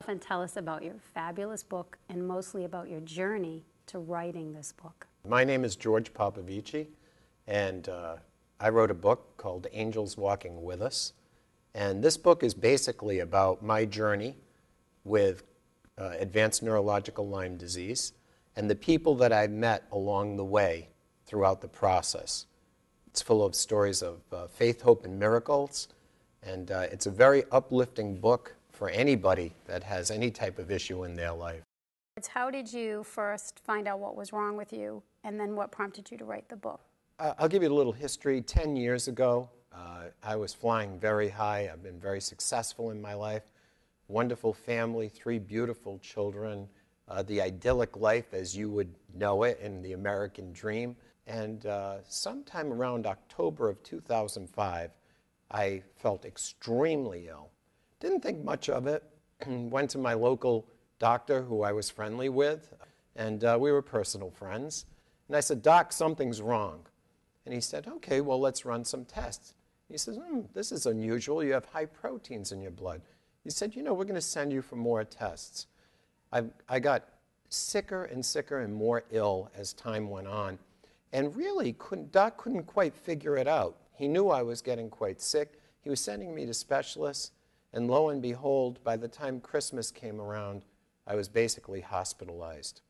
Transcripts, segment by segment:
yourself and tell us about your fabulous book and mostly about your journey to writing this book. My name is George Popovici, and I wrote a book called Angels Walking With Us. And this book is basically about my journey with advanced neurological Lyme disease and the people that I've met along the way throughout the process. It's full of stories of faith, hope, and miracles, and it's a very uplifting book for anybody that has any type of issue in their life. How did you first find out what was wrong with you, and then what prompted you to write the book? I'll give you a little history. 10 years ago, I was flying very high. I've been very successful in my life. Wonderful family, 3 beautiful children, the idyllic life as you would know it in the American dream. And sometime around October of 2005, I felt extremely ill. Didn't think much of it. Went to my local doctor who I was friendly with, and we were personal friends. And I said, "Doc, something's wrong." And he said, "Okay, well, let's run some tests." He says, "This is unusual. You have high proteins in your blood." He said, "You know, we're going to send you for more tests." I got sicker and sicker and more ill as time went on, and really Doc couldn't quite figure it out. He knew I was getting quite sick. He was sending me to specialists, and lo and behold, by the time Christmas came around, I was basically hospitalized.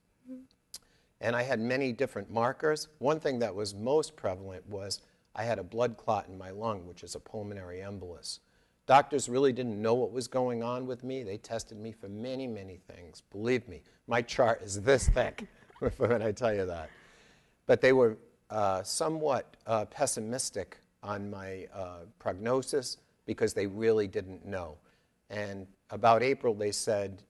And I had many different markers. One thing that was most prevalent was I had a blood clot in my lung, which is a pulmonary embolus. Doctors really didn't know what was going on with me. They tested me for many, many things. Believe me, my chart is this thick when I tell you that. But they were somewhat pessimistic on my prognosis because they really didn't know. And about April, they said,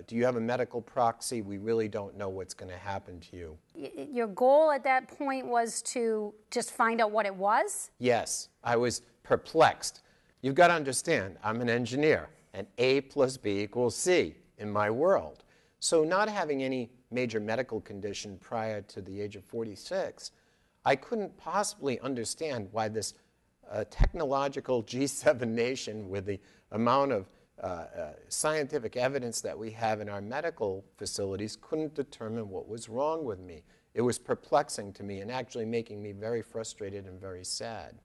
"Do you have a medical proxy? We really don't know what's going to happen to you." Your goal at that point was to just find out what it was? Yes, I was perplexed. You've got to understand, I'm an engineer, and A plus B equals C in my world. So not having any major medical condition prior to the age of 46, I couldn't possibly understand why this technological G7 nation with the amount of scientific evidence that we have in our medical facilities couldn't determine what was wrong with me. It was perplexing to me and actually making me very frustrated and very sad.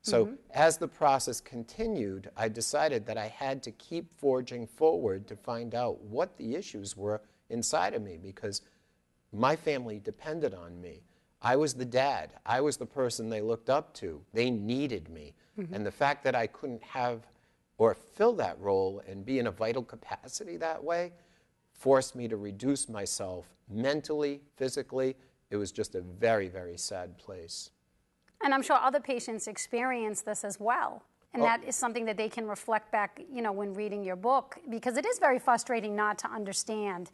So as the process continued, I decided that I had to keep forging forward to find out what the issues were inside of me, because my family depended on me. I was the dad. I was the person they looked up to. They needed me. And the fact that I couldn't have or fill that role and be in a vital capacity that way forced me to reduce myself mentally, physically. It was just a very, very sad place. And I'm sure other patients experience this as well. And that is something that they can reflect back, you know, when reading your book, because it is very frustrating not to understand,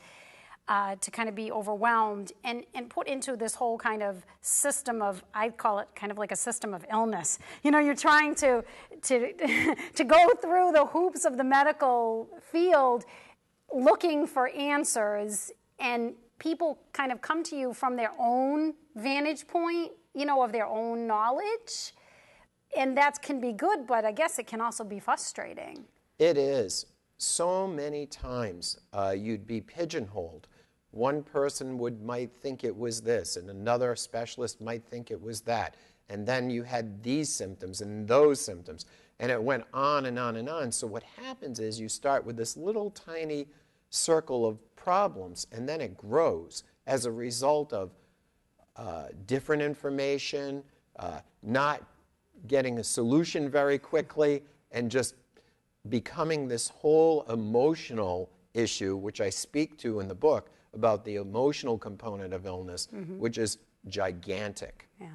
to kind of be overwhelmed and put into this whole kind of system of, I call it kind of like a system of illness. You know, you're trying to go through the hoops of the medical field looking for answers, and people kind of come to you from their own vantage point, you know, of their own knowledge. And that can be good, but I guess it can also be frustrating. It is. So many times you'd be pigeonholed. One person might think it was this, and another specialist might think it was that. And then you had these symptoms and those symptoms. And it went on and on and on. So what happens is you start with this little tiny circle of problems, and then it grows as a result of different information, not getting a solution very quickly, and just becoming this whole emotional issue, which I speak to in the book about the emotional component of illness, which is gigantic. Yeah,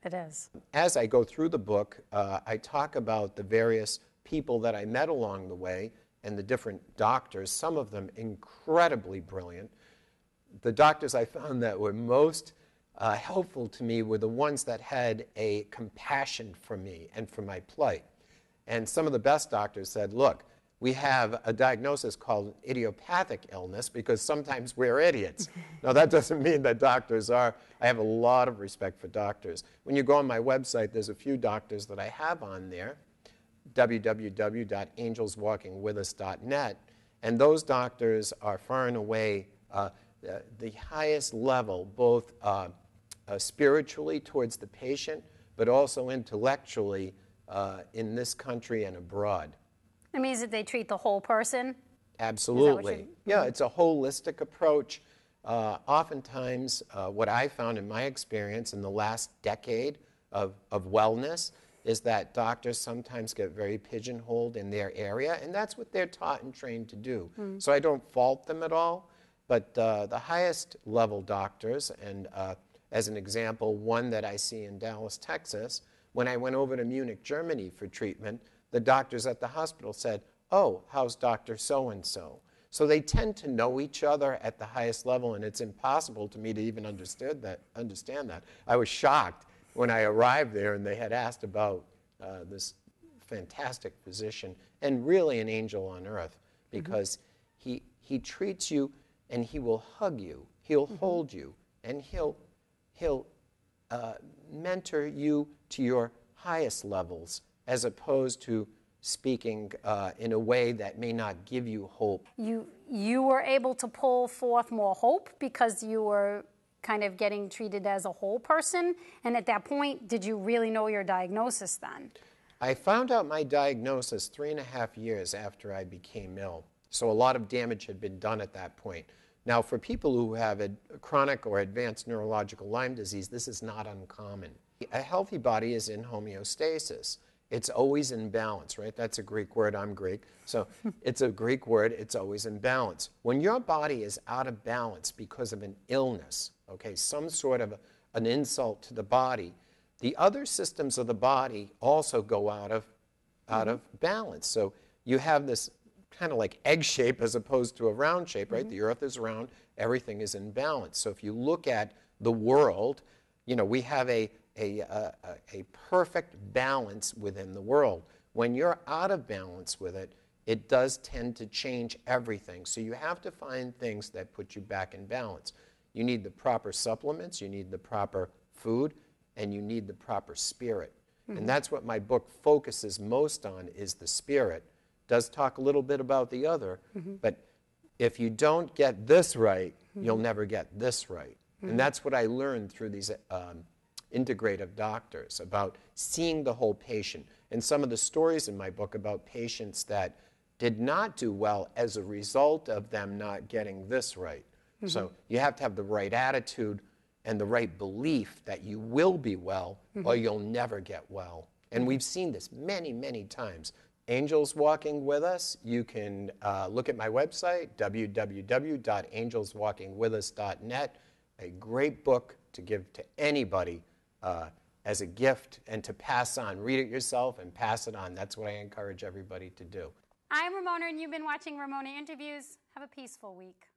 it is. As I go through the book, I talk about the various people that I met along the way and the different doctors, some of them incredibly brilliant. The doctors I found that were most helpful to me were the ones that had a compassion for me and for my plight. And some of the best doctors said, look, we have a diagnosis called idiopathic illness because sometimes we're idiots. Now, that doesn't mean that doctors are. I have a lot of respect for doctors. When you go on my website, there's a few doctors that I have on there. www.angelswalkingwithus.net, and those doctors are far and away the highest level, both spiritually towards the patient, but also intellectually in this country and abroad. It means that they treat the whole person? Absolutely. Yeah, it's a holistic approach. Oftentimes, what I found in my experience in the last decade of wellness is that doctors sometimes get very pigeonholed in their area, and that's what they're taught and trained to do. So I don't fault them at all, but the highest level doctors, and as an example, one that I see in Dallas, Texas, when I went over to Munich, Germany for treatment, the doctors at the hospital said, "Oh, how's Dr. So-and-so?" So they tend to know each other at the highest level, and it's impossible to me to even understand that. I was shocked when I arrived there and they had asked about this fantastic physician and really an angel on earth, because he treats you and he will hug you, he'll hold you, and he'll mentor you to your highest levels, as opposed to speaking in a way that may not give you hope. You were able to pull forth more hope because you were kind of getting treated as a whole person, and at that point, did you really know your diagnosis then? I found out my diagnosis 3.5 years after I became ill, so a lot of damage had been done at that point. Now, for people who have a chronic or advanced neurological Lyme disease, this is not uncommon. A healthy body is in homeostasis. It's always in balance, right? That's a Greek word. I'm Greek. So it's a Greek word. It's always in balance. When your body is out of balance because of an illness, okay, some sort of an insult to the body, the other systems of the body also go out of balance. So you have this kind of like egg shape as opposed to a round shape, right? The earth is round. Everything is in balance. So if you look at the world, you know, we have a perfect balance within the world. When you're out of balance with it, it does tend to change everything. So you have to find things that put you back in balance. You need the proper supplements, you need the proper food, and you need the proper spirit. And that's what my book focuses most on, is the spirit. Does talk a little bit about the other, but if you don't get this right, you'll never get this right. And that's what I learned through these integrative doctors, about seeing the whole patient. And some of the stories in my book about patients that did not do well as a result of them not getting this right. So you have to have the right attitude and the right belief that you will be well, or you'll never get well. And we've seen this many, many times. Angels Walking With Us, you can look at my website, www.angelswalkingwithus.net, a great book to give to anybody as a gift and to pass on. Read it yourself and pass it on. That's what I encourage everybody to do. I'm Ramona, and you've been watching Ramona Interviews. Have a peaceful week.